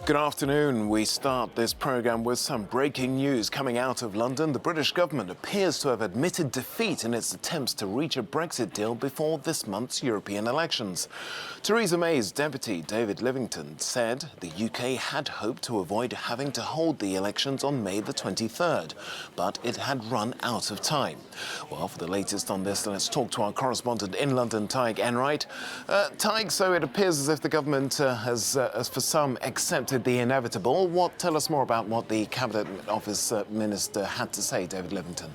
Good afternoon. We start this programme with some breaking news coming out of London. The British government appears to have admitted defeat in its attempts to reach a Brexit deal before this month's European elections. Theresa May's deputy, David Livingstone, said the UK had hoped to avoid having to hold the elections on May the 23rd, but it had run out of time. Well, for the latest on this, let's talk to our correspondent in London, Tig Enright. Tig, so it appears as if the government has for some, accepted the inevitable. Tell us more about what the Cabinet Office Minister had to say, David Livingstone.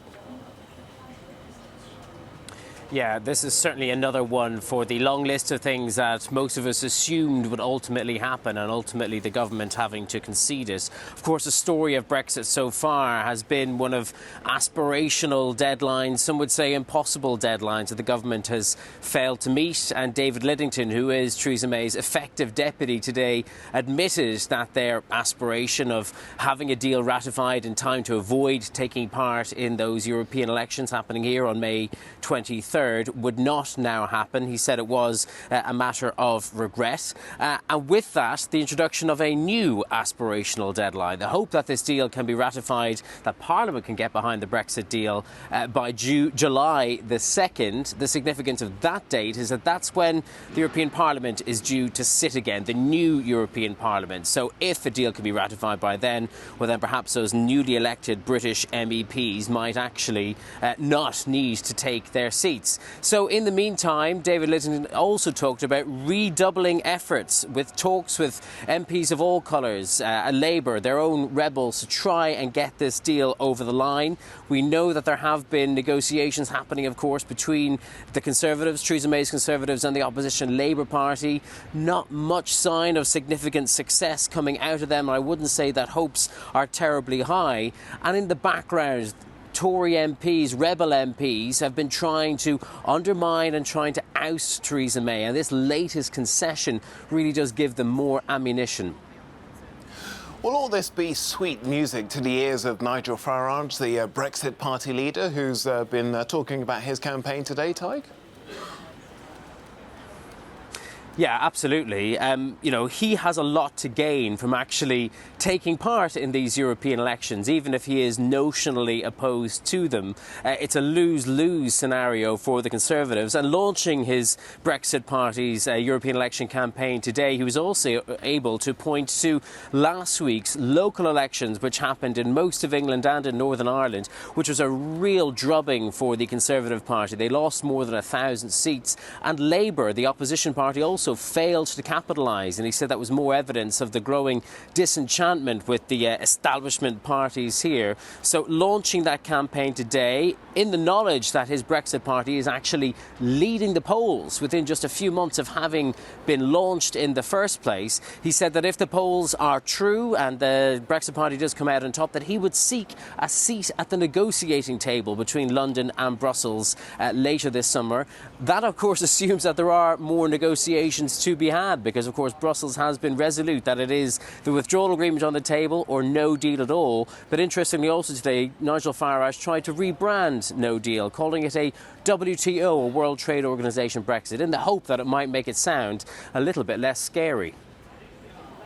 Yeah, this is certainly another one for the long list of things that most of us assumed would ultimately happen, and ultimately the government having to concede it. Of course, the story of Brexit so far has been one of aspirational deadlines, some would say impossible deadlines, that the government has failed to meet. And David Lidington, who is Theresa May's effective deputy today, admitted that their aspiration of having a deal ratified in time to avoid taking part in those European elections happening here on May 23rd would not now happen. He said it was a matter of regret. And with that, the introduction of a new aspirational deadline. The hope that this deal can be ratified, that Parliament can get behind the Brexit deal by July the 2nd. The significance of that date is that that's when the European Parliament is due to sit again, the new European Parliament. So if a deal can be ratified by then, well then perhaps those newly elected British MEPs might actually not need to take their seats. So in the meantime, David Lidington also talked about redoubling efforts with talks with MPs of all colours, Labour, their own rebels, to try and get this deal over the line. We know that there have been negotiations happening, of course, between the Conservatives, Theresa May's Conservatives, and the opposition Labour Party. Not much sign of significant success coming out of them. I wouldn't say that hopes are terribly high. And in the background, Tory MPs, rebel MPs, have been trying to undermine and trying to oust Theresa May, and this latest concession really does give them more ammunition. Will all this be sweet music to the ears of Nigel Farage, the Brexit party leader, who's been talking about his campaign today, Tig? Yeah, absolutely. You know, he has a lot to gain from actually taking part in these European elections, even if he is notionally opposed to them. It's a lose-lose scenario for the Conservatives. And launching his Brexit party's European election campaign today, he was also able to point to last week's local elections, which happened in most of England and in Northern Ireland, which was a real drubbing for the Conservative Party. They lost more than 1,000 seats. And Labour, the opposition party, also failed to capitalise, and he said that was more evidence of the growing disenchantment with the establishment parties here. So launching that campaign today in the knowledge that his Brexit party is actually leading the polls within just a few months of having been launched in the first place. He said that if the polls are true and the Brexit party does come out on top, that he would seek a seat at the negotiating table between London and Brussels later this summer. That, of course, assumes that there are more negotiations to be had, because of course Brussels has been resolute that it is the withdrawal agreement on the table or no deal at all. But interestingly also today, Nigel Farage tried to rebrand no deal, calling it a WTO, or World Trade Organization Brexit, in the hope that it might make it sound a little bit less scary.